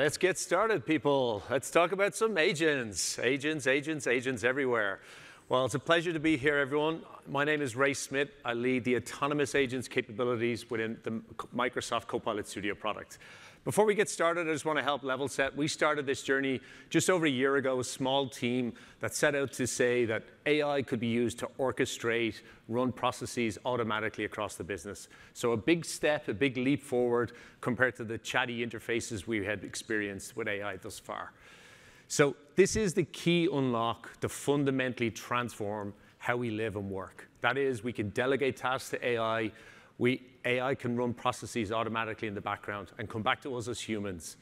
Let's get started, people. Let's talk about some agents. Agents everywhere. Well, it's a pleasure to be here, everyone. My name is 𝗲𝗲𝗀𝗻. I lead the autonomous agents capabilities within the Microsoft Copilot Studio product. Before we get started, I just want to help level set. We started this journey just over a year ago, a small team that set out to say that AI could be used to orchestrate, run processes automatically across the business. So a big step, a big leap forward compared to the chatty interfaces we had experienced with AI thus far. So this is the key unlock to fundamentally transform how we live and work. That is, we can delegate tasks to AI. AI can run processes automatically in the background and come back to us as humans.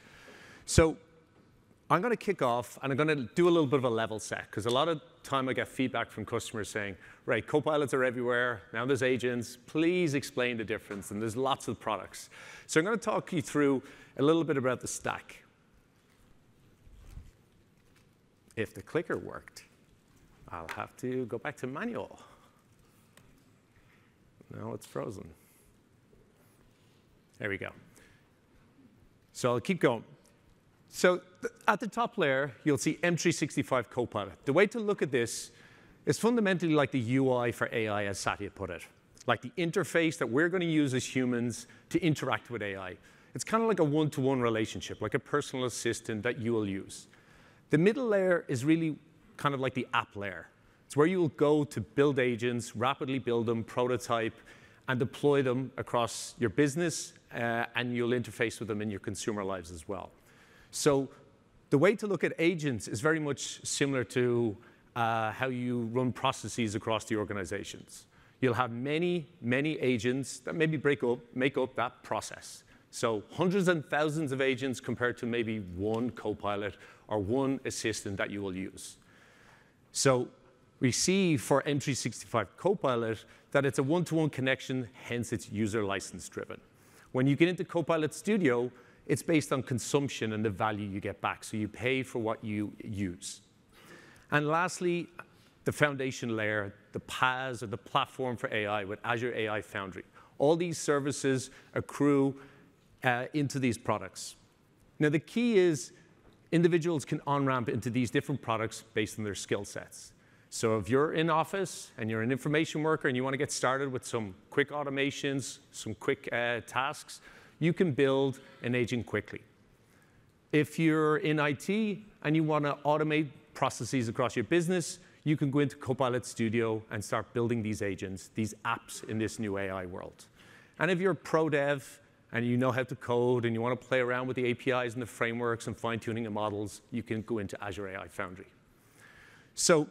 So I'm going to kick off, and I'm going to do a little bit of a level set, because a lot of time I get feedback from customers saying, right, copilots are everywhere. Now there's agents. Please explain the difference. And there's lots of products. So I'm going to talk you through a little bit about the stack. If the clicker worked, I'll have to go back to manual. Now it's frozen. There we go. So I'll keep going. So at the top layer, you'll see 𝗦𝗲𝗀𝗀𝗀𝗀 Copilot. The way to look at this is fundamentally like the UI for AI, as Satya put it, like the interface that we're going to use as humans to interact with AI. It's kind of like a one-to-one relationship, like a personal assistant that you will use. The middle layer is really kind of like the app layer. It's where you will go to build agents, rapidly build them, prototype, and deploy them across your business, and you'll interface with them in your consumer lives as well. So the way to look at agents is very much similar to how you run processes across the organizations. You'll have many, many agents that maybe make up that process. So hundreds and thousands of agents compared to maybe one copilot or one assistant that you will use. So we see for 𝗦𝗲𝗀𝗀𝗀𝗀 Copilot that it's a one-to-one connection, hence it's user license driven. When you get into Copilot Studio, it's based on consumption and the value you get back. So you pay for what you use. And lastly, the foundation layer, the PaaS, or the platform for AI with Azure AI Foundry. All these services accrue into these products. Now, the key is individuals can on-ramp into these different products based on their skill sets. So if you're in office and you're an information worker and you want to get started with some quick automations, some quick tasks, you can build an agent quickly. If you're in IT and you want to automate processes across your business, you can go into Copilot Studio and start building these agents, these apps in this new AI world. And if you're a pro dev and you know how to code and you want to play around with the APIs and the frameworks and fine-tuning the models, you can go into Azure AI Foundry. So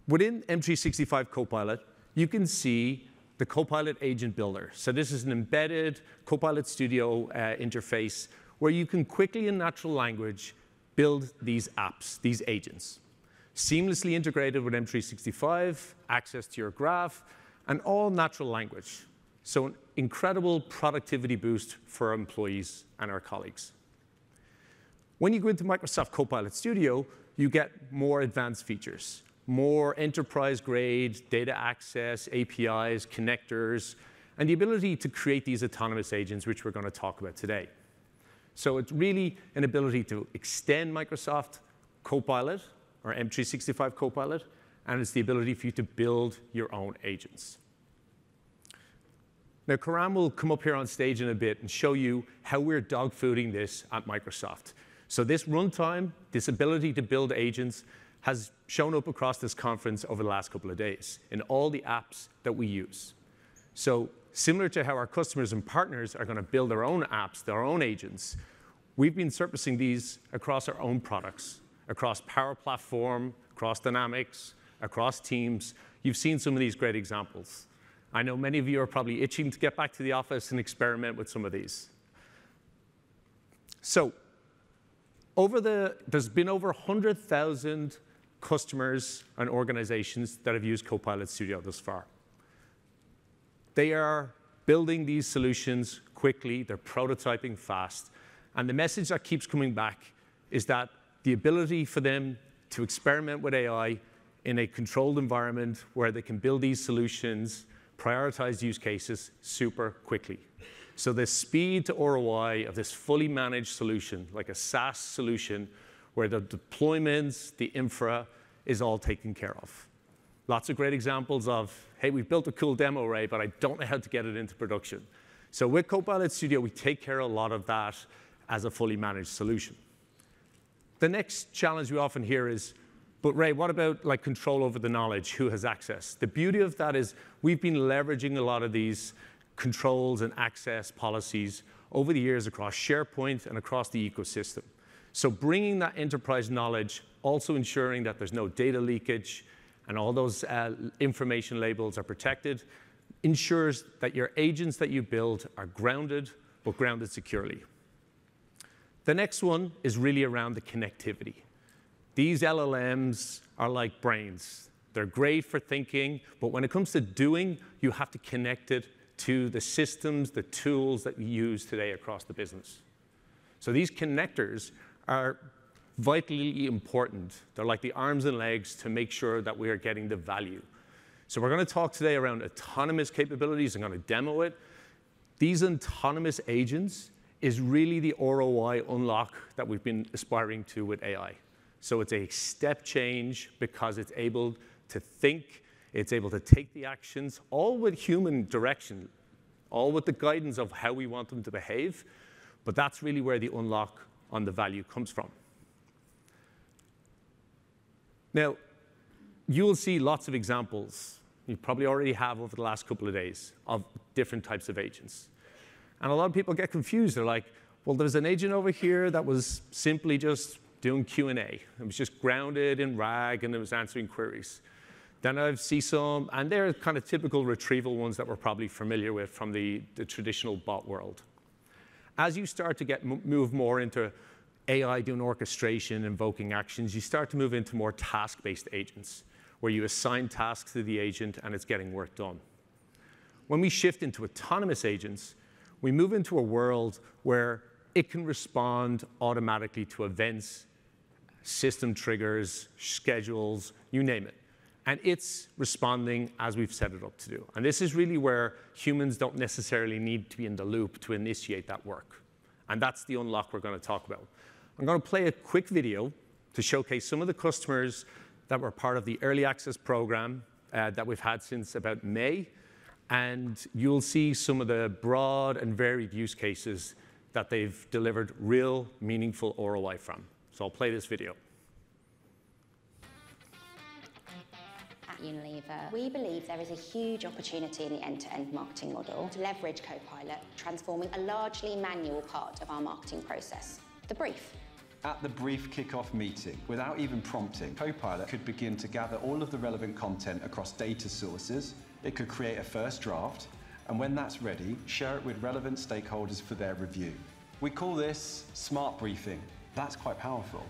within 𝗦𝗲𝗀𝗀𝗀𝗀 Copilot, you can see the Copilot Agent Builder. So this is an embedded Copilot Studio interface where you can quickly, in natural language, build these apps, these agents. Seamlessly integrated with 𝗦𝗲𝗀𝗀𝗀𝗀, access to your graph, and all natural language. So an incredible productivity boost for our employees and our colleagues. When you go into Microsoft Copilot Studio, you get more advanced features. More enterprise-grade data access, APIs, connectors, and the ability to create these autonomous agents, which we're going to talk about today. So it's really an ability to extend Microsoft Copilot, or 𝗦𝗲𝗀𝗀𝗀𝗀 Copilot, and it's the ability for you to build your own agents. Now, Karan will come up here on stage in a bit and show you how we're dogfooding this at Microsoft. So this runtime, this ability to build agents, has shown up across this conference over the last couple of days in all the apps that we use. So similar to how our customers and partners are going to build their own apps, their own agents, we've been surfacing these across our own products, across Power Platform, across Dynamics, across Teams. You've seen some of these great examples. I know many of you are probably itching to get back to the office and experiment with some of these. So there's been over 100,000 customers and organizations that have used Copilot Studio thus far. They are building these solutions quickly. They're prototyping fast. And the message that keeps coming back is that the ability for them to experiment with AI in a controlled environment where they can build these solutions, prioritize use cases super quickly. So the speed to ROI of this fully managed solution, like a SaaS solution, where the deployments, the infra is all taken care of. Lots of great examples of, hey, we've built a cool demo array, but I don't know how to get it into production. So with Copilot Studio, we take care of a lot of that as a fully managed solution. The next challenge we often hear is, but Ray, what about like control over the knowledge? Who has access? The beauty of that is we've been leveraging a lot of these controls and access policies over the years across SharePoint and across the ecosystem. So bringing that enterprise knowledge, also ensuring that there's no data leakage and all those information labels are protected, ensures that your agents that you build are grounded, but grounded securely. The next one is really around the connectivity. These LLMs are like brains. They're great for thinking, but when it comes to doing, you have to connect it to the systems, the tools that we use today across the business. So these connectors are vitally important. They're like the arms and legs to make sure that we are getting the value. So we're going to talk today around autonomous capabilities. I'm going to demo it. These autonomous agents is really the ROI unlock that we've been aspiring to with AI. So it's a step change because it's able to think, it's able to take the actions, all with human direction, all with the guidance of how we want them to behave. But that's really where the unlock on the value comes from. Now, you'll see lots of examples, you probably already have over the last couple of days, of different types of agents. And a lot of people get confused. They're like, well, there's an agent over here that was simply just doing Q&A. It was just grounded in RAG, and it was answering queries. Then I see some, and they're kind of typical retrieval ones that we're probably familiar with from the traditional bot world. As you start to move more into AI doing orchestration, invoking actions, you start to move into more task-based agents, where you assign tasks to the agent and it's getting work done. When we shift into autonomous agents, we move into a world where it can respond automatically to events, system triggers, schedules, you name it. And it's responding as we've set it up to do. And this is really where humans don't necessarily need to be in the loop to initiate that work. And that's the unlock we're going to talk about. I'm going to play a quick video to showcase some of the customers that were part of the early access program that we've had since about May. And you'll see some of the broad and varied use cases that they've delivered real, meaningful ROI from. So I'll play this video. At 𝗦𝗽𝗲𝗀𝗀𝗁, we believe there is a huge opportunity in the end-to-end marketing model to leverage Copilot, transforming a largely manual part of our marketing process, the brief. At the brief kickoff meeting, without even prompting, Copilot could begin to gather all of the relevant content across data sources. It could create a first draft, and when that's ready, share it with relevant stakeholders for their review. We call this smart briefing. That's quite powerful.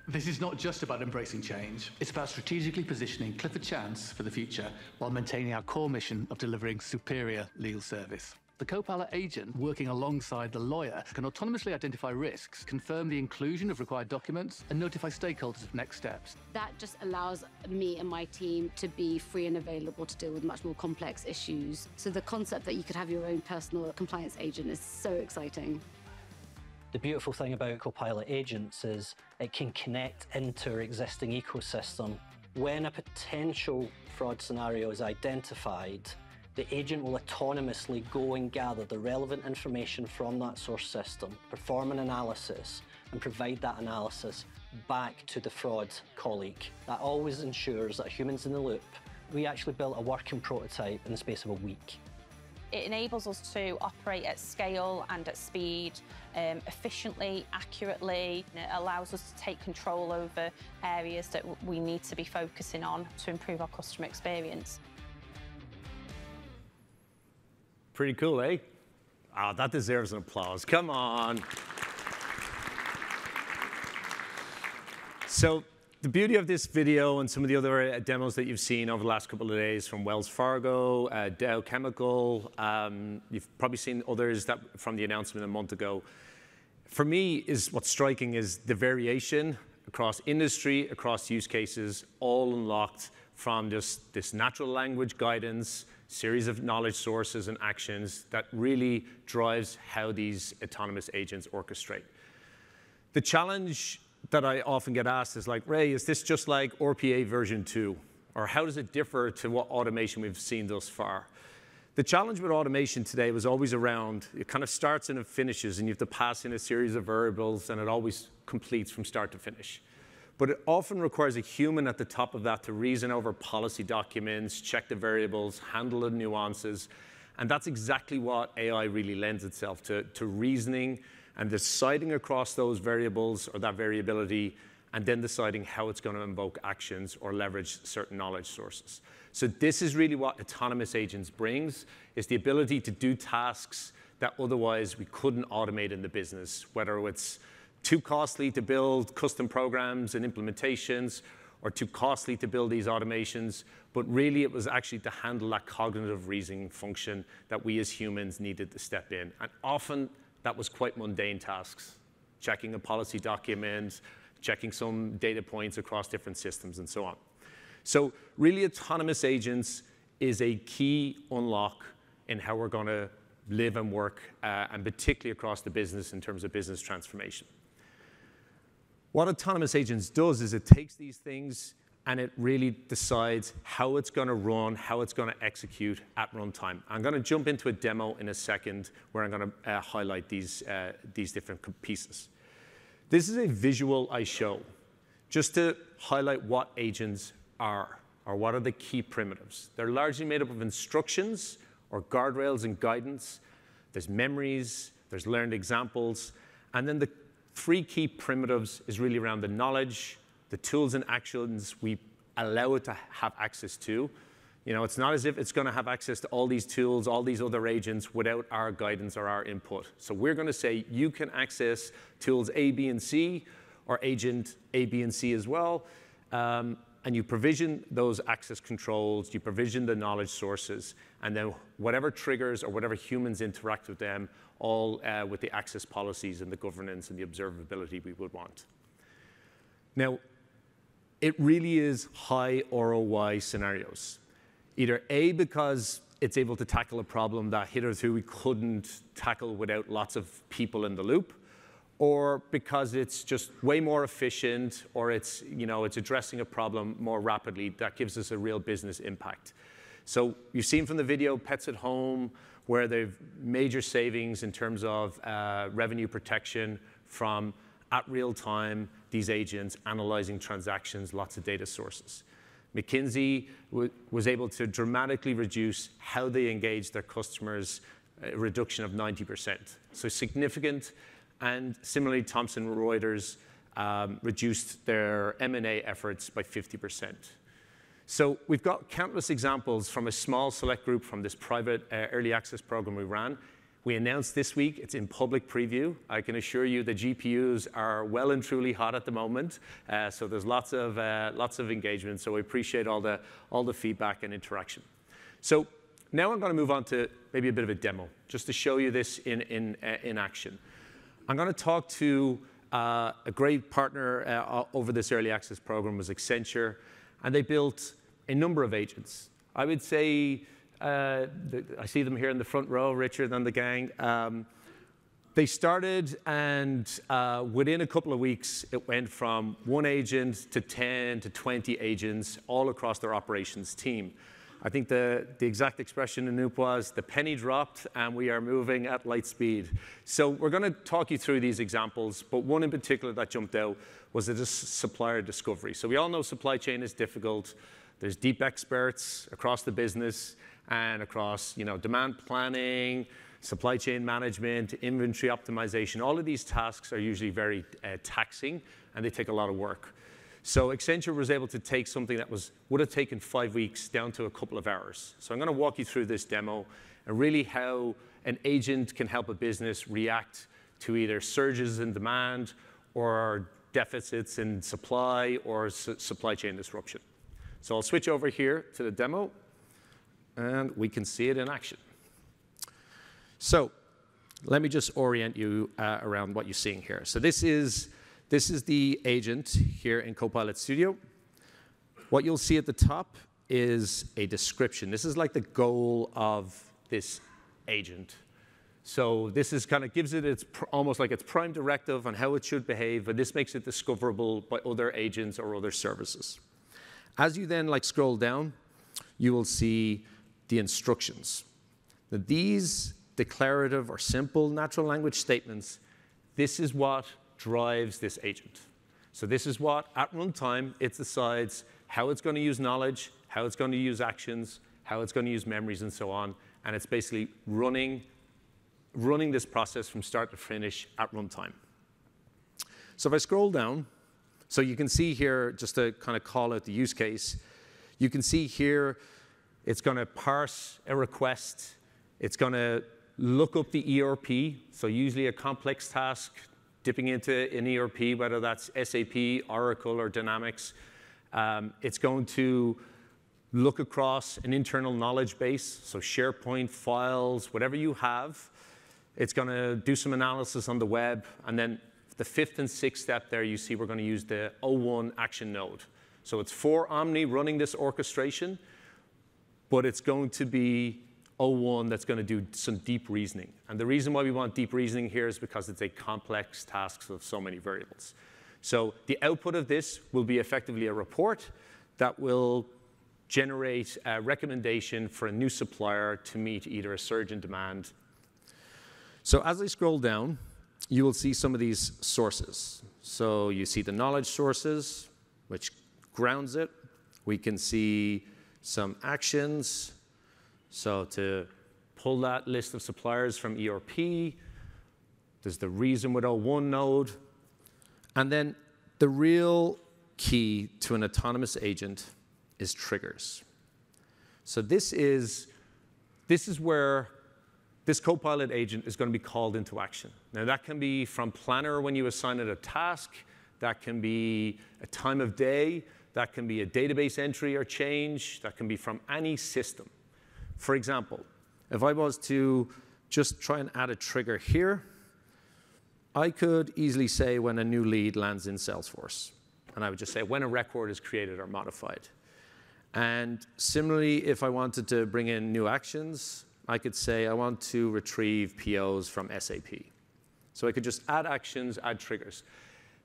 This is not just about embracing change. It's about strategically positioning 𝗦𝗲𝗀𝗀𝗃𝗀𝗃 for the future while maintaining our core mission of delivering superior legal service. The Copilot agent, working alongside the lawyer, can autonomously identify risks, confirm the inclusion of required documents, and notify stakeholders of next steps. That just allows me and my team to be free and available to deal with much more complex issues. So the concept that you could have your own personal compliance agent is so exciting. The beautiful thing about Copilot agents is it can connect into our existing ecosystem. When a potential fraud scenario is identified, the agent will autonomously go and gather the relevant information from that source system, perform an analysis, and provide that analysis back to the fraud colleague. That always ensures that a human's in the loop. We actually built a working prototype in the space of a week. It enables us to operate at scale and at speed, efficiently, accurately. It allows us to take control over areas that we need to be focusing on to improve our customer experience. Pretty cool, eh? Ah, that deserves an applause. Come on. So the beauty of this video and some of the other demos that you've seen over the last couple of days from Wells Fargo, Dow Chemical, you've probably seen others that from the announcement a month ago. For me, is what's striking is the variation across industry, across use cases, all unlocked from just this natural language guidance, series of knowledge sources and actions that really drives how these autonomous agents orchestrate. The challenge that I often get asked is like, Ray, is this just like RPA version 2? Or how does it differ to what automation we've seen thus far? The challenge with automation today was always around, it kind of starts and it finishes, and you have to pass in a series of variables, and it always completes from start to finish. But it often requires a human at the top of that to reason over policy documents, check the variables, handle the nuances, and that's exactly what AI really lends itself to reasoning and deciding across those variables or that variability, and then deciding how it's going to invoke actions or leverage certain knowledge sources. So this is really what autonomous agents brings, is the ability to do tasks that otherwise we couldn't automate in the business, whether it's too costly to build custom programs and implementations, or too costly to build these automations, but really it was actually to handle that cognitive reasoning function that we as humans needed to step in. And often that was quite mundane tasks, checking a policy document, checking some data points across different systems, and so on. So really, autonomous agents is a key unlock in how we're going to live and work, and particularly across the business in terms of business transformation. What autonomous agents does is it takes these things and it really decides how it's going to run, how it's going to execute at runtime. I'm going to jump into a demo in a second where I'm going to highlight these different pieces. This is a visual I show just to highlight what agents are, or what are the key primitives. They're largely made up of instructions or guardrails and guidance. There's memories, there's learned examples, and then the 3 key primitives is really around the knowledge, the tools and actions we allow it to have access to. You know, it's not as if it's going to have access to all these tools, all these other agents without our guidance or our input. So we're going to say you can access tools A, B, and C, or agent A, B, and C as well. And you provision those access controls, you provision the knowledge sources, and then whatever triggers or whatever humans interact with them, all with the access policies and the governance and the observability we would want. Now, it really is high ROI scenarios. Either A, because it's able to tackle a problem that hitherto we couldn't tackle without lots of people in the loop, or because it's just way more efficient, or it's, you know, it's addressing a problem more rapidly that gives us a real business impact. So you've seen from the video Pets at Home, where they've major savings in terms of revenue protection from, at real time, these agents analyzing transactions, lots of data sources. McKinsey was able to dramatically reduce how they engage their customers, a reduction of 90%. So significant. And similarly, Thomson Reuters reduced their M&A efforts by 50%. So we've got countless examples from a small select group from this private early access program we ran. We announced this week, it's in public preview. I can assure you the GPUs are well and truly hot at the moment. So there's lots of engagement. So we appreciate all the feedback and interaction. So now I'm going to move on to maybe a bit of a demo, just to show you this in action. I'm going to talk to a great partner over this early access program was Accenture, and they built a number of agents. I would say, I see them here in the front row, Richard and the gang. They started, and within a couple of weeks, it went from 1 agent to 10 to 20 agents all across their operations team. I think the exact expression in 𝗬𝗲𝘀 was, the penny dropped, and we are moving at light speed. So we're going to talk you through these examples, but one in particular that jumped out was the supplier discovery. So we all know supply chain is difficult. There's deep experts across the business and across, you know, demand planning, supply chain management, inventory optimization. All of these tasks are usually very taxing, and they take a lot of work. So Accenture was able to take something that would have taken 5 weeks down to a couple of hours. So I'm going to walk you through this demo and really how an agent can help a business react to either surges in demand or deficits in supply or supply chain disruption. So I'll switch over here to the demo, and we can see it in action. So let me just orient you around what you're seeing here. So this is the agent here in Copilot Studio. What you'll see at the top is a description. This is like the goal of this agent. So this is kind of gives it its almost like its prime directive on how it should behave, and this makes it discoverable by other agents or other services. As you then like scroll down, you will see the instructions. Now, these declarative or simple natural language statements, this is what drives this agent. So this is what, at runtime, it decides how it's going to use knowledge, how it's going to use actions, how it's going to use memories, and so on. And it's basically running this process from start to finish at runtime. So if I scroll down, so you can see here, just to kind of call out the use case, you can see here it's going to parse a request. It's going to look up the ERP, so usually a complex task, dipping into an ERP, whether that's SAP, Oracle, or Dynamics. It's going to look across an internal knowledge base, so SharePoint, files, whatever you have. It's going to do some analysis on the web. And then the fifth and sixth step there, you see we're going to use the O1 action node. So it's for Omni running this orchestration, but it's going to be O1 that's going to do some deep reasoning. And the reason why we want deep reasoning here is because it's a complex task of so many variables. So the output of this will be effectively a report that will generate a recommendation for a new supplier to meet either a surge in demand. So as I scroll down, you will see some of these sources. So you see the knowledge sources, which grounds it. We can see some actions. So to pull that list of suppliers from ERP, there's the reason with O1 node. And then the real key to an autonomous agent is triggers. So this is where this Copilot agent is going to be called into action. Now, that can be from Planner when you assign it a task. That can be a time of day. That can be a database entry or change. That can be from any system. For example, if I was to just try and add a trigger here, I could easily say when a new lead lands in Salesforce. And I would just say when a record is created or modified. And similarly, if I wanted to bring in new actions, I could say I want to retrieve POs from SAP. So I could just add actions, add triggers.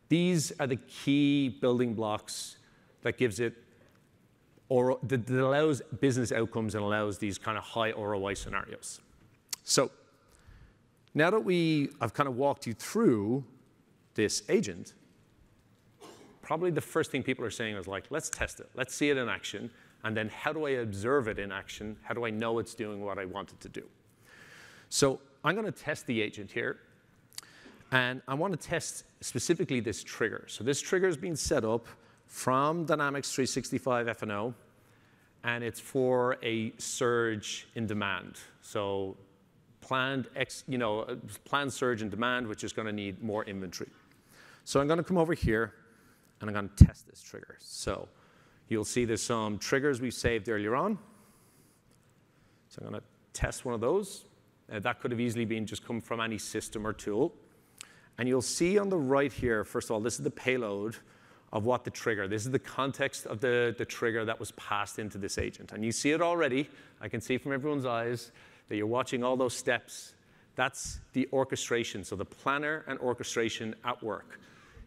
These are the key building blocks that gives it, or that allows business outcomes and allows these kind of high ROI scenarios. So now that I've kind of walked you through this agent, probably the first thing people are saying is like, let's test it. Let's see it in action. And then how do I observe it in action? How do I know it's doing what I want it to do? So I'm going to test the agent here. And I want to test specifically this trigger. So this trigger is being set up from Dynamics 365 F&O. And it's for a surge in demand. So planned surge in demand, which is going to need more inventory. So I'm going to come over here, and I'm going to test this trigger. So you'll see there's some triggers we saved earlier on. So I'm going to test one of those. That could have easily been just come from any system or tool. And you'll see on the right here, first of all, this is the payload of what the trigger. This is the context of the trigger that was passed into this agent. And you see it already. I can see from everyone's eyes that you're watching all those steps. That's the orchestration, so the planner and orchestration at work.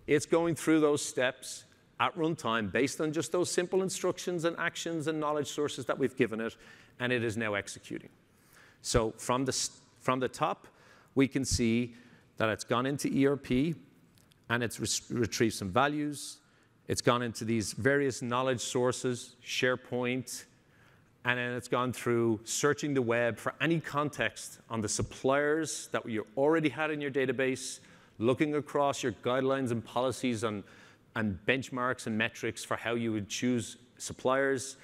It's going through those steps at runtime based on just those simple instructions and actions and knowledge sources that we've given it, and it is now executing. So from the top, we can see that it's gone into ERP, and it's retrieved some values. It's gone into these various knowledge sources, SharePoint, and then it's gone through searching the web for any context on the suppliers that you already had in your database, looking across your guidelines and policies and benchmarks and metrics for how you would choose suppliers,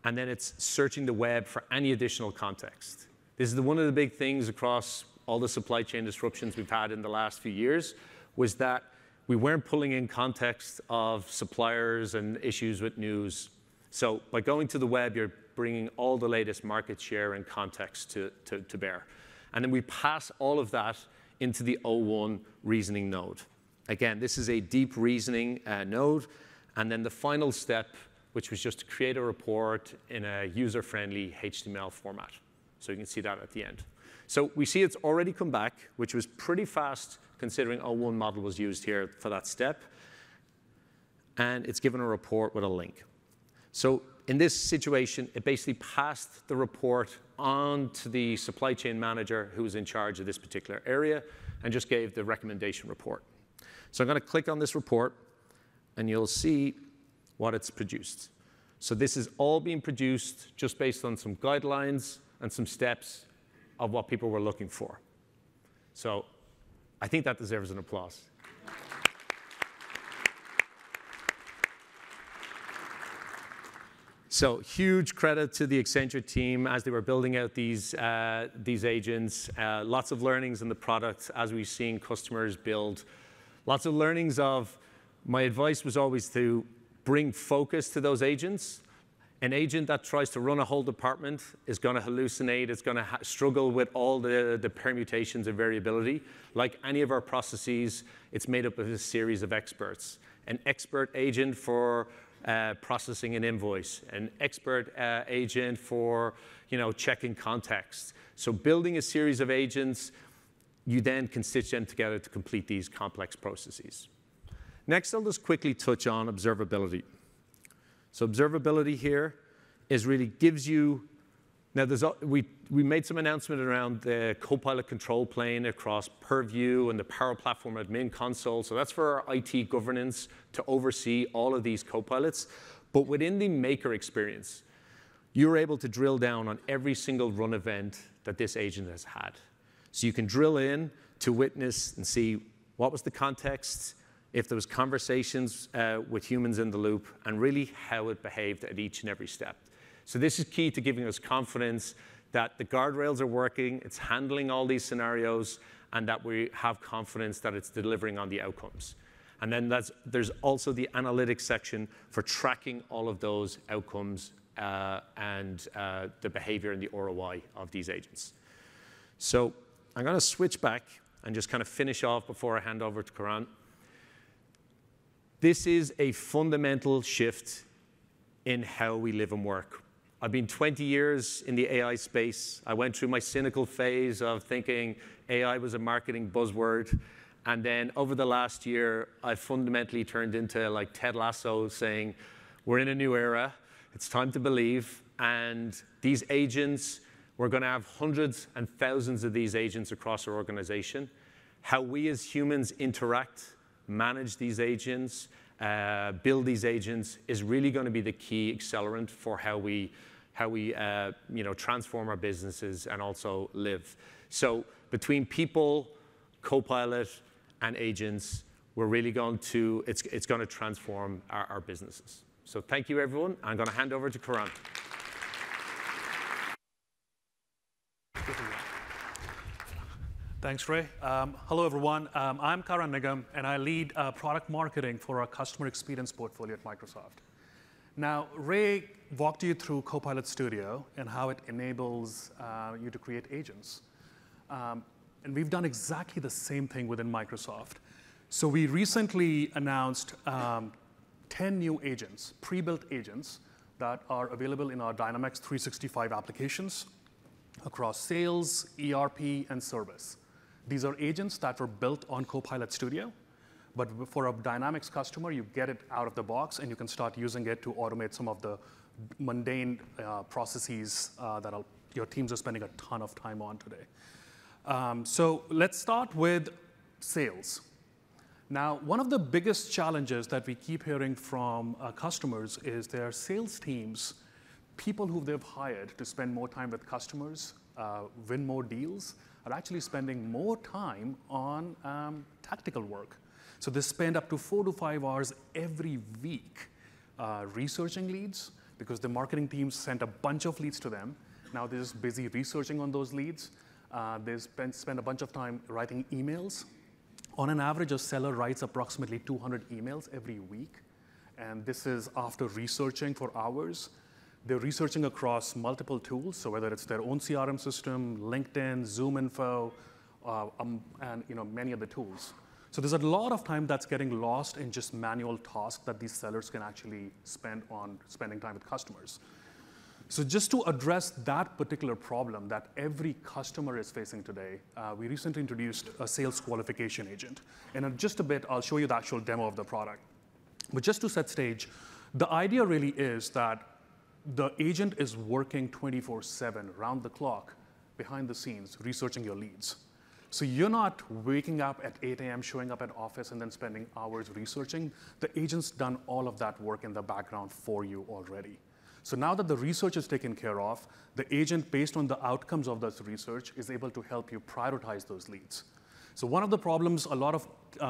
and then it's searching the web for any additional context. This is one of the big things across all the supply chain disruptions we've had in the last few years, was that we weren't pulling in context of suppliers and issues with news. So by going to the web, you're bringing all the latest market share and context to bear. And then we pass all of that into the O1 reasoning node. Again, this is a deep reasoning node. And then the final step which was just to create a report in a user-friendly HTML format. So you can see that at the end. So we see it's already come back, which was pretty fast considering O1 model was used here for that step. And it's given a report with a link. So in this situation, it basically passed the report on to the supply chain manager who was in charge of this particular area and just gave the recommendation report. So I'm going to click on this report, and you'll see what it's produced. So this is all being produced just based on some guidelines and some steps of what people were looking for. So I think that deserves an applause. So huge credit to the Accenture team as they were building out these agents. Lots of learnings in the product as we've seen customers build. Lots of learnings of, my advice was always to bring focus to those agents. An agent that tries to run a whole department is going to hallucinate. It's going to struggle with all the permutations and variability. Like any of our processes, it's made up of a series of experts. An expert agent for processing an invoice, an expert agent for checking context. So building a series of agents, you then can stitch them together to complete these complex processes. Next, I'll just quickly touch on observability. So observability here is really gives you, now we made some announcement around the Copilot control plane across Purview and the Power Platform admin console. So that's for our IT governance to oversee all of these Copilots. But within the maker experience, you're able to drill down on every single run event that this agent has had. So you can drill in to witness and see what was the context, if there was conversations with humans in the loop, and really how it behaved at each and every step. So this is key to giving us confidence that the guardrails are working, it's handling all these scenarios, and that we have confidence that it's delivering on the outcomes. And then there's also the analytics section for tracking all of those outcomes and the behavior and the ROI of these agents. So I'm going to switch back and just kind of finish off before I hand over to Karan. This is a fundamental shift in how we live and work. I've been 20 years in the AI space. I went through my cynical phase of thinking AI was a marketing buzzword. And then over the last year, I've fundamentally turned into like Ted Lasso saying, we're in a new era. It's time to believe. And these agents, we're going to have hundreds and thousands of these agents across our organization. How we as humans interact, manage these agents, build these agents is really going to be the key accelerant for how we transform our businesses and also live. So between people, Copilot, and agents, we're really going to, it's going to transform our businesses. So thank you, everyone. I'm going to hand over to Karan. Thanks, Ray. Hello, everyone. I'm Karan Nigam, and I lead product marketing for our customer experience portfolio at Microsoft. Now, Ray walked you through Copilot Studio and how it enables you to create agents. And we've done exactly the same thing within Microsoft. So we recently announced 10 new agents, pre-built agents, that are available in our Dynamics 365 applications across sales, ERP, and service. These are agents that were built on Copilot Studio. But for a Dynamics customer, you get it out of the box, and you can start using it to automate some of the mundane processes that your teams are spending a ton of time on today. So let's start with sales. Now, one of the biggest challenges that we keep hearing from customers is their sales teams, people who they've hired to spend more time with customers, win more deals, are actually spending more time on tactical work. So they spend up to 4 to 5 hours every week researching leads, because the marketing teams sent a bunch of leads to them. Now they're just busy researching on those leads. They spend a bunch of time writing emails. On an average, a seller writes approximately 200 emails every week. And this is after researching for hours. They're researching across multiple tools, so whether it's their own CRM system, LinkedIn, Zoom Info, and many other tools. So there's a lot of time that's getting lost in just manual tasks that these sellers can actually spend on spending time with customers. So just to address that particular problem that every customer is facing today, we recently introduced a sales qualification agent. And in just a bit, I'll show you the actual demo of the product. But just to set stage, the idea really is that the agent is working 24/7, round the clock, behind the scenes, researching your leads. So you're not waking up at 8 a.m., showing up at office, and then spending hours researching. The agent's done all of that work in the background for you already. So now that the research is taken care of, the agent, based on the outcomes of this research, is able to help you prioritize those leads. So one of the problems a lot of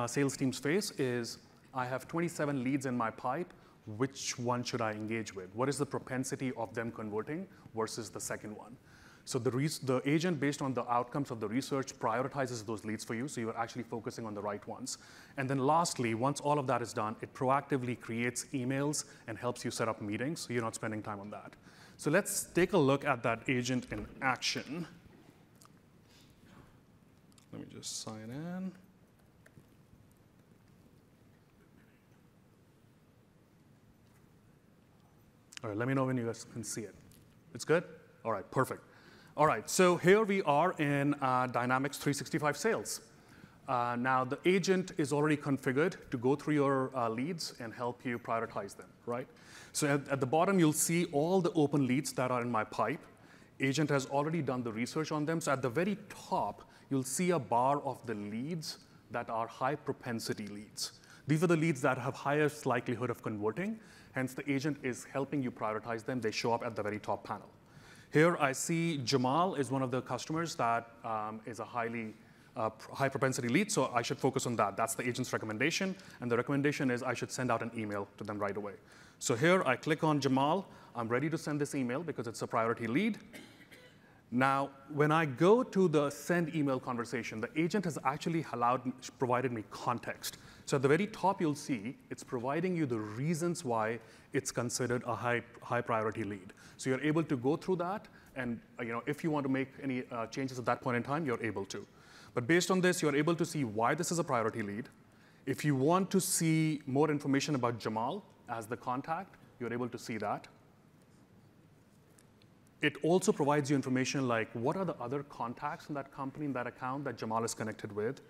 sales teams face is, I have 27 leads in my pipe. Which one should I engage with? What is the propensity of them converting versus the second one? So the agent, based on the outcomes of the research, prioritizes those leads for you, so you're actually focusing on the right ones. And then lastly, once all of that is done, it proactively creates emails and helps you set up meetings, so you're not spending time on that. So let's take a look at that agent in action. Let me just sign in. All right, let me know when you guys can see it. It's good? All right, perfect. All right, so here we are in Dynamics 365 Sales. Now, the agent is already configured to go through your leads and help you prioritize them, right? So at the bottom, you'll see all the open leads that are in my pipe. Agent has already done the research on them. So at the very top, you'll see a bar of the leads that are high propensity leads. These are the leads that have highest likelihood of converting. Hence, the agent is helping you prioritize them. They show up at the very top panel. Here, I see Jamal is one of the customers that is a high propensity lead, so I should focus on that. That's the agent's recommendation, and the recommendation is I should send out an email to them right away. So here, I click on Jamal. I'm ready to send this email because it's a priority lead. Now, when I go to the send email conversation, the agent has actually provided me context. So at the very top, you'll see it's providing you the reasons why it's considered a high priority lead. So you're able to go through that, and if you want to make any changes at that point in time, you're able to. But based on this, you're able to see why this is a priority lead. If you want to see more information about Jamal as the contact, you're able to see that. It also provides you information like what are the other contacts in that company, in that account that Jamal is connected with.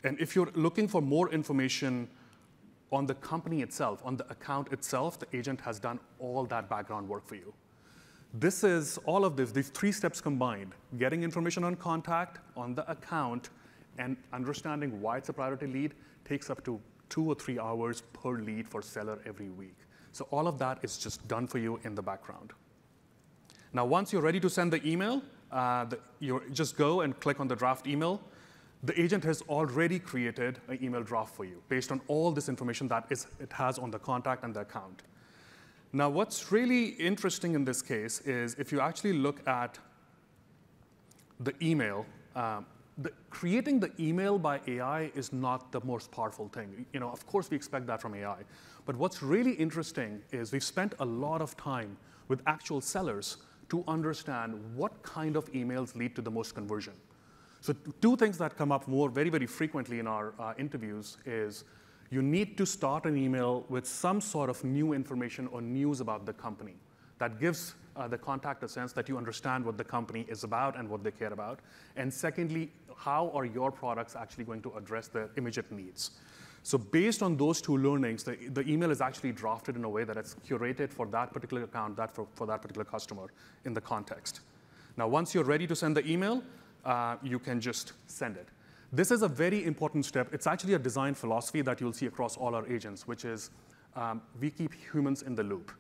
And if you're looking for more information on the company itself, on the account itself, the agent has done all that background work for you. This is all of this, these 3 steps combined, getting information on contact, on the account, and understanding why it's a priority lead takes up to 2 or 3 hours per lead for seller every week. So all of that is just done for you in the background. Now, once you're ready to send the email, you just go and click on the draft email. The agent has already created an email draft for you based on all this information that it has on the contact and the account. Now, what's really interesting in this case is if you actually look at the email, creating the email by AI is not the most powerful thing. Of course, we expect that from AI. But what's really interesting is we've spent a lot of time with actual sellers to understand what kind of emails lead to the most conversion. So 2 things that come up very, very frequently in our interviews is you need to start an email with some sort of new information or news about the company that gives the contact a sense that you understand what the company is about and what they care about. And secondly, how are your products actually going to address their immediate needs? So based on those 2 learnings, the email is actually drafted in a way that it's curated for that particular account, for that particular customer in the context. Now, once you're ready to send the email, you can just send it. This is a very important step. It's actually a design philosophy that you'll see across all our agents, which is we keep humans in the loop.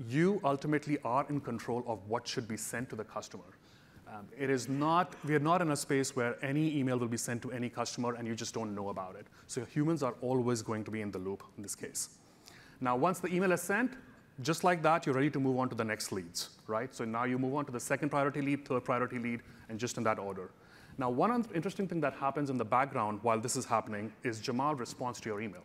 You ultimately are in control of what should be sent to the customer. We are not in a space where any email will be sent to any customer and you just don't know about it. So humans are always going to be in the loop in this case. Now, once the email is sent, just like that, you're ready to move on to the next leads, right? So now you move on to the 2nd priority lead, 3rd priority lead, and just in that order. Now, one interesting thing that happens in the background while this is happening is Jamal responds to your email.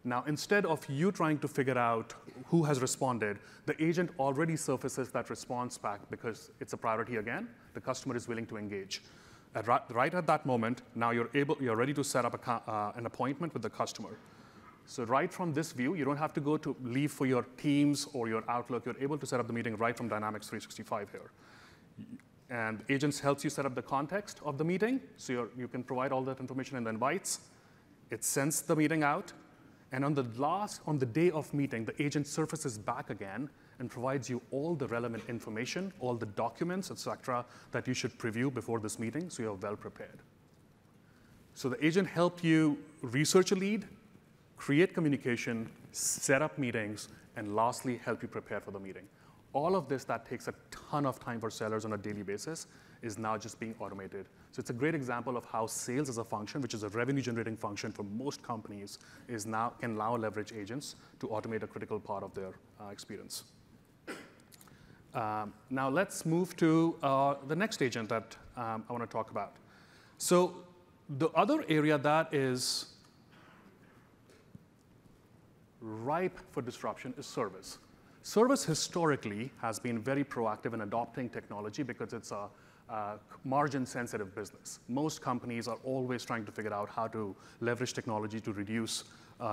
Now, instead of you trying to figure out who has responded, the agent already surfaces that response back because it's a priority again. The customer is willing to engage. Right at that moment, now you're ready to set up an appointment with the customer. So right from this view, you don't have to leave for your Teams or your Outlook. You're able to set up the meeting right from Dynamics 365 here. And Agents helps you set up the context of the meeting, so you can provide all that information in the invites. It sends the meeting out, and on the day of meeting, the agent surfaces back again and provides you all the relevant information, all the documents, etc., that you should preview before this meeting, so you're well prepared. So the agent helped you research a lead, create communication, set up meetings, and lastly, help you prepare for the meeting. All of this that takes a ton of time for sellers on a daily basis is now just being automated. So it's a great example of how sales as a function, which is a revenue-generating function for most companies, can now leverage agents to automate a critical part of their experience. Now let's move to the next agent that I want to talk about. So the other area that is ripe for disruption is service. Service historically has been very proactive in adopting technology because it's a margin-sensitive business. Most companies are always trying to figure out how to leverage technology to reduce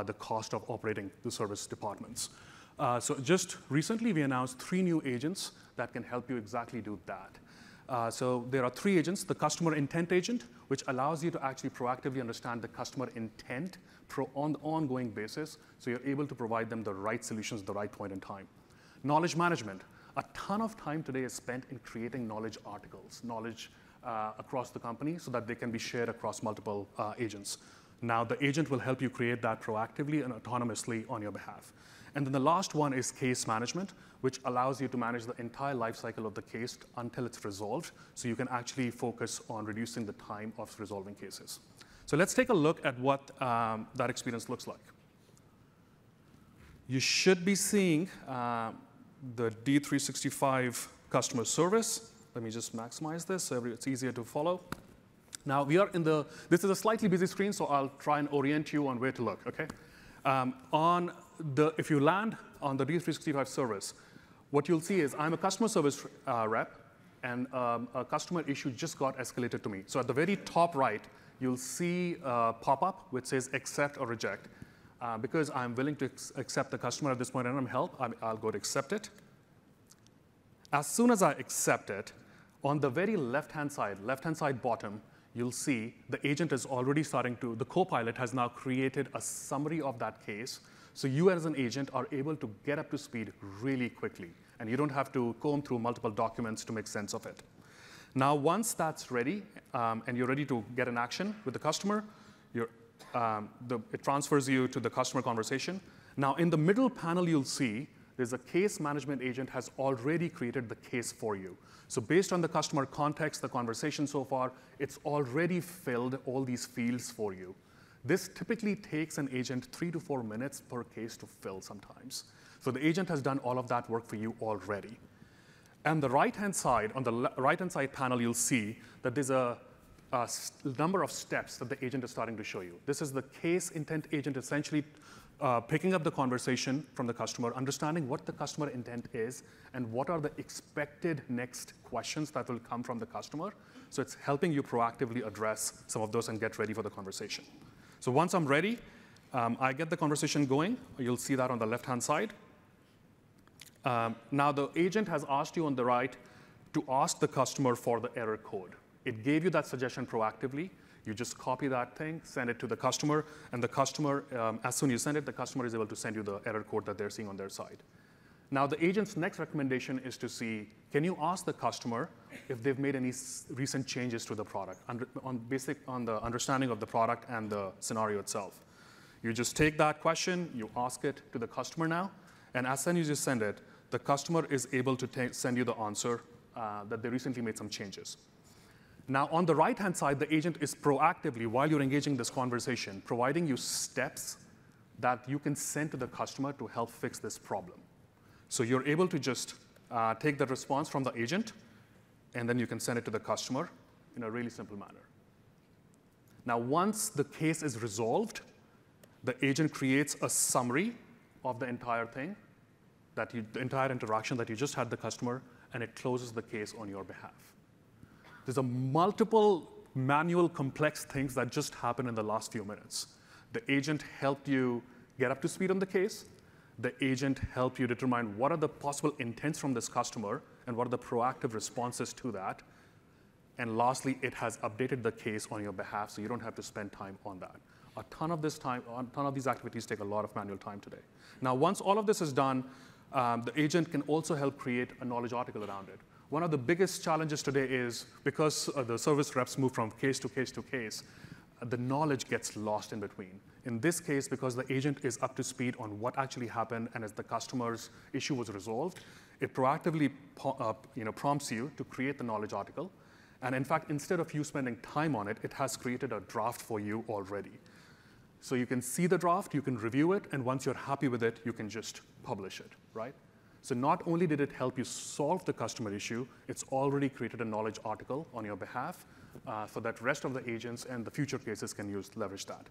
the cost of operating the service departments. So just recently, we announced 3 new agents that can help you exactly do that. So there are 3 agents. The customer intent agent, which allows you to actually proactively understand the customer intent on an ongoing basis, so you're able to provide them the right solutions at the right point in time. Knowledge management. A ton of time today is spent in creating knowledge articles, knowledge across the company, so that they can be shared across multiple agents. Now, the agent will help you create that proactively and autonomously on your behalf. And then the last one is case management, which allows you to manage the entire life cycle of the case until it's resolved, so you can actually focus on reducing the time of resolving cases. So let's take a look at what that experience looks like. You should be seeing the D365 customer service. Let me just maximize this so it's easier to follow. Now, this is a slightly busy screen, so I'll try and orient you on where to look, okay? If you land on the D365 service, what you'll see is I'm a customer service rep, and a customer issue just got escalated to me. So at the very top right, you'll see a pop-up which says accept or reject. Because I'm willing to accept the customer at this point and help, I'll go to accept it. As soon as I accept it, on the very left-hand side bottom, you'll see the agent is already the Copilot has now created a summary of that case. So you as an agent are able to get up to speed really quickly. And you don't have to comb through multiple documents to make sense of it. Now, once that's ready, and you're ready to get an action with the customer, it transfers you to the customer conversation. Now, in the middle panel, you'll see there's a case management agent has already created the case for you. So based on the customer context, the conversation so far, it's already filled all these fields for you. This typically takes an agent 3 to 4 minutes per case to fill sometimes. So the agent has done all of that work for you already. And the right-hand side, on the right-hand side panel, you'll see that there's a number of steps that the agent is starting to show you. This is the case intent agent essentially picking up the conversation from the customer, understanding what the customer intent is, and what are the expected next questions that will come from the customer. So it's helping you proactively address some of those and get ready for the conversation. So once I'm ready, I get the conversation going. You'll see that on the left-hand side. Now, the agent has asked you on the right to ask the customer for the error code. It gave you that suggestion proactively. You just copy that thing, send it to the customer, and the customer, as soon as you send it, the customer is able to send you the error code that they're seeing on their side. Now, the agent's next recommendation is to see, can you ask the customer if they've made any recent changes to the product, on the understanding of the product and the scenario itself. You just take that question, you ask it to the customer now, and as soon as you send it, the customer is able to send you the answer that they recently made some changes. Now, on the right-hand side, the agent is proactively, while you're engaging this conversation, providing you steps that you can send to the customer to help fix this problem. So you're able to just take the response from the agent, and then you can send it to the customer in a really simple manner. Now, once the case is resolved, the agent creates a summary of the entire thing, the entire interaction that you just had with the customer, and it closes the case on your behalf. There's a multiple manual, complex things that just happened in the last few minutes. The agent helped you get up to speed on the case. The agent helped you determine what are the possible intents from this customer and what are the proactive responses to that. And lastly, it has updated the case on your behalf, so you don't have to spend time on that. A ton of these activities take a lot of manual time today. Now, once all of this is done, the agent can also help create a knowledge article around it. One of the biggest challenges today is because the service reps move from case to case to case, the knowledge gets lost in between. In this case, because the agent is up to speed on what actually happened and as the customer's issue was resolved, it proactively prompts you to create the knowledge article. And in fact, instead of you spending time on it, it has created a draft for you already. So you can see the draft, you can review it, and once you're happy with it, you can just publish it, right? So not only did it help you solve the customer issue, it's already created a knowledge article on your behalf so that rest of the agents and the future cases can leverage that.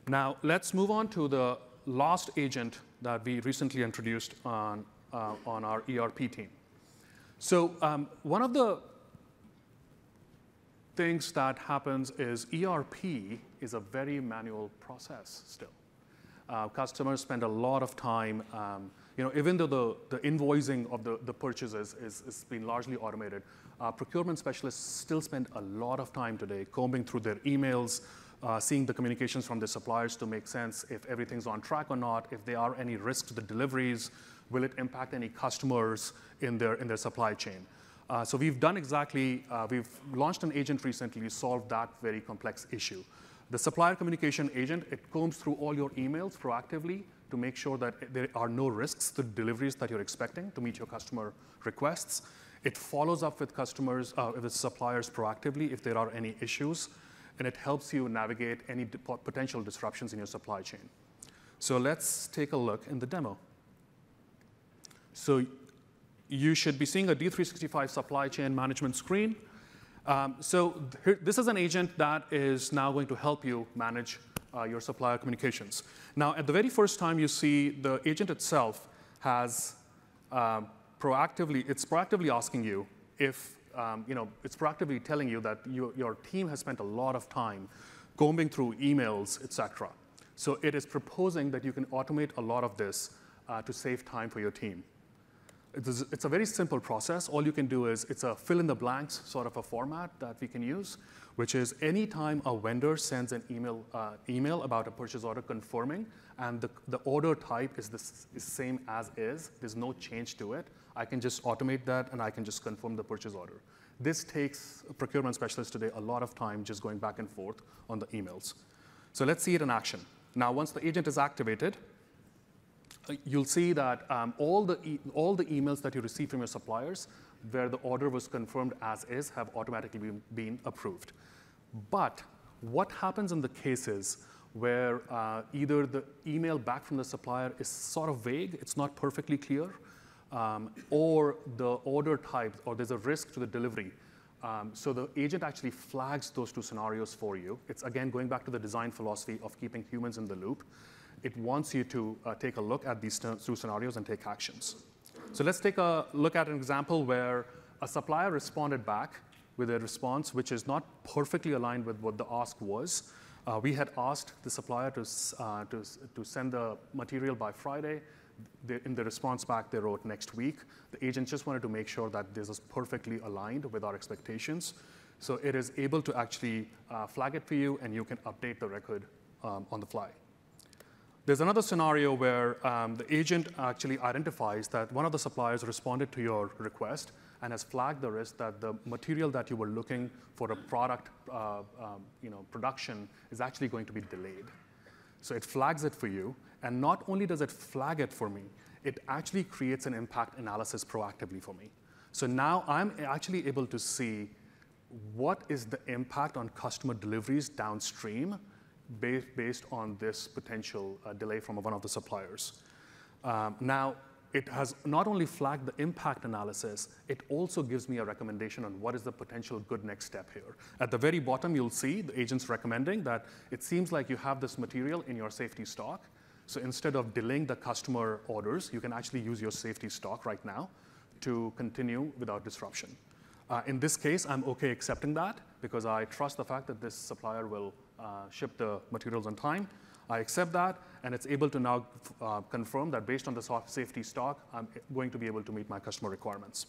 Now, let's move on to the last agent that we recently introduced on our ERP team. So one of the things that happens is ERP is a very manual process still. Customers spend a lot of time, even though the invoicing of the purchases is being largely automated, procurement specialists still spend a lot of time today combing through their emails, seeing the communications from the suppliers to make sense if everything's on track or not, if there are any risks to the deliveries, will it impact any customers in their supply chain. So we've launched an agent recently to solve that very complex issue. The supplier communication agent, it combs through all your emails proactively to make sure that there are no risks to deliveries that you're expecting to meet your customer requests. It follows up with customers, with suppliers proactively if there are any issues, and it helps you navigate any potential disruptions in your supply chain. So let's take a look in the demo. So you should be seeing a D365 supply chain management screen. This is an agent that is now going to help you manage your supplier communications. Now, at the very first time you see the agent itself has proactively asking you if, it's proactively telling you that your team has spent a lot of time combing through emails, et cetera. So it is proposing that you can automate a lot of this to save time for your team. It's a very simple process. All you can do is, it's a fill-in-the-blanks sort of a format that we can use, which is anytime a vendor sends an email about a purchase order confirming, and the order type is the same as is, there's no change to it, I can just automate that and I can just confirm the purchase order. This takes procurement specialists today a lot of time just going back and forth on the emails. So let's see it in action. Now, once the agent is activated, you'll see that all the emails that you receive from your suppliers where the order was confirmed as is have automatically been approved. But what happens in the cases where either the email back from the supplier is sort of vague, it's not perfectly clear, or the order type, or there's a risk to the delivery. So the agent actually flags those two scenarios for you. It's, again, going back to the design philosophy of keeping humans in the loop. It wants you to take a look at these two scenarios and take actions. So let's take a look at an example where a supplier responded back with a response which is not perfectly aligned with what the ask was. We had asked the supplier to send the material by Friday. In the response back, they wrote next week. The agent just wanted to make sure that this is perfectly aligned with our expectations. So it is able to actually flag it for you, and you can update the record on the fly. There's another scenario where the agent actually identifies that one of the suppliers responded to your request and has flagged the risk that the material that you were looking for a product production is actually going to be delayed. So it flags it for you, and not only does it flag it for me, it actually creates an impact analysis proactively for me. So now I'm actually able to see what is the impact on customer deliveries downstream based on this potential delay from one of the suppliers. Now, it has not only flagged the impact analysis, it also gives me a recommendation on what is the potential good next step here. At the very bottom, you'll see the agent's recommending that it seems like you have this material in your safety stock. So instead of delaying the customer orders, you can actually use your safety stock right now to continue without disruption. In this case, I'm OK accepting that because I trust the fact that this supplier will ship the materials on time. I accept that, and it's able to now confirm that based on the safety stock, I'm going to be able to meet my customer requirements.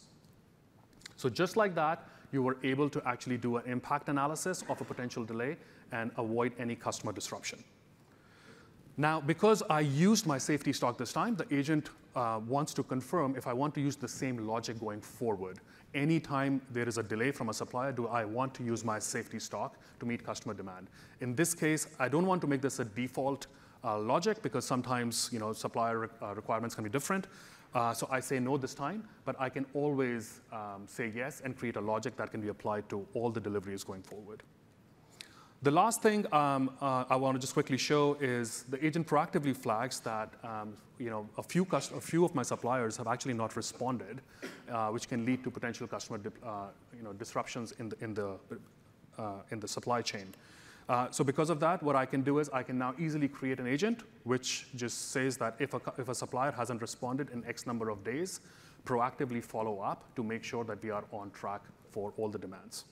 So just like that, you were able to actually do an impact analysis of a potential delay and avoid any customer disruption. Now, because I used my safety stock this time, the agent wants to confirm if I want to use the same logic going forward. Anytime there is a delay from a supplier, do I want to use my safety stock to meet customer demand? In this case, I don't want to make this a default logic because sometimes supplier requirements can be different. So I say no this time, but I can always say yes and create a logic that can be applied to all the deliveries going forward. The last thing I want to just quickly show is the agent proactively flags that a few of my suppliers have actually not responded, which can lead to potential customer disruptions in the supply chain. So because of that, what I can do is I can now easily create an agent which just says that if a supplier hasn't responded in X number of days, proactively follow up to make sure that we are on track for all the demands.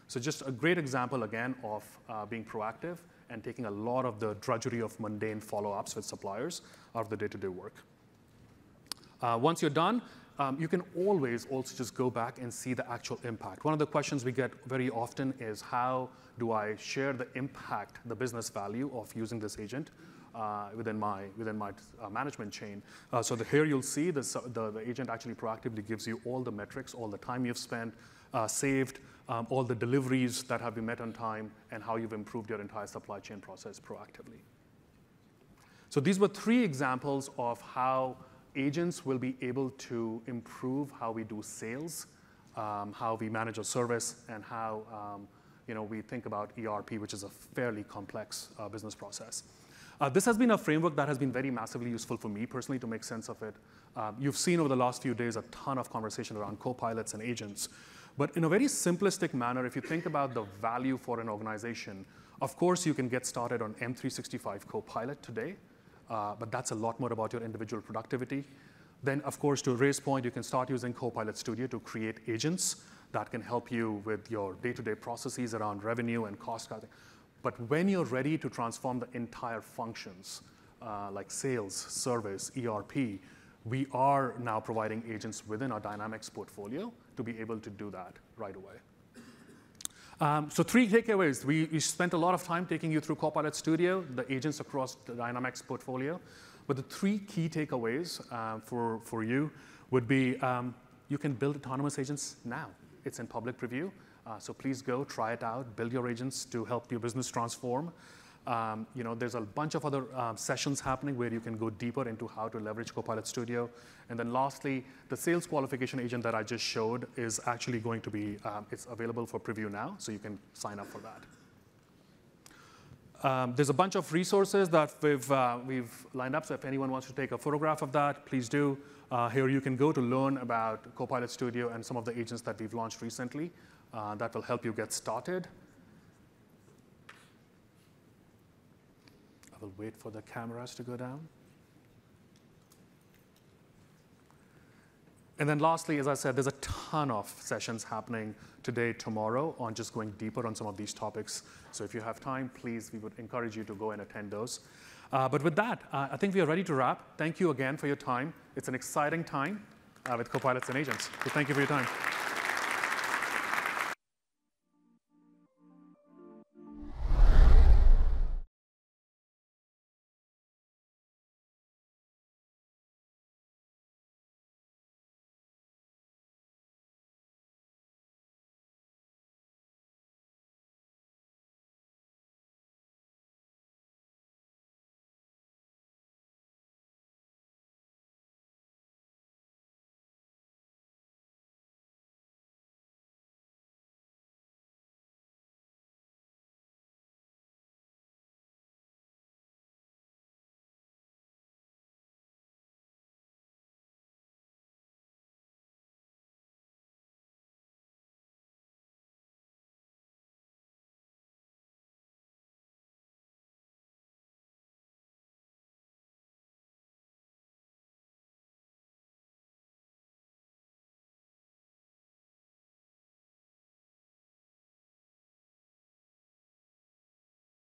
So just a great example, again, of being proactive and taking a lot of the drudgery of mundane follow-ups with suppliers out of the day-to-day work. Once you're done, you can always also just go back and see the actual impact. One of the questions we get very often is how do I share the impact, the business value of using this agent within my management chain. So here you'll see the agent actually proactively gives you all the metrics, all the time you've spent, saved, all the deliveries that have been met on time, and how you've improved your entire supply chain process proactively. So these were 3 examples of how agents will be able to improve how we do sales, how we manage a service, and how we think about ERP, which is a fairly complex business process. This has been a framework that has been very massively useful for me personally to make sense of it. You've seen over the last few days a ton of conversation around copilots and agents. But in a very simplistic manner, if you think about the value for an organization, of course you can get started on 𝗦𝗽𝗀𝗀𝗀𝗀 Copilot today, but that's a lot more about your individual productivity. Then, of course, to Ray's point, you can start using Copilot Studio to create agents that can help you with your day-to-day processes around revenue and cost cutting. But when you're ready to transform the entire functions, like sales, service, ERP, we are now providing agents within our Dynamics portfolio to be able to do that right away. So 3 takeaways. We spent a lot of time taking you through Copilot Studio, the agents across the Dynamics portfolio. But the 3 key takeaways for you would be you can build autonomous agents now. It's in public preview. So please go, try it out, build your agents to help your business transform. There's a bunch of other sessions happening where you can go deeper into how to leverage Copilot Studio. And then lastly, the sales qualification agent that I just showed is actually going to be, it's available for preview now, so you can sign up for that. There's a bunch of resources that we've lined up, so if anyone wants to take a photograph of that, please do. Here you can go to learn about Copilot Studio and some of the agents that we've launched recently that will help you get started. I will wait for the cameras to go down. And then lastly, as I said, there's a ton of sessions happening today, tomorrow, on just going deeper on some of these topics. So if you have time, please, we would encourage you to go and attend those. But with that, I think we are ready to wrap. Thank you again for your time. It's an exciting time with copilots and agents. So thank you for your time.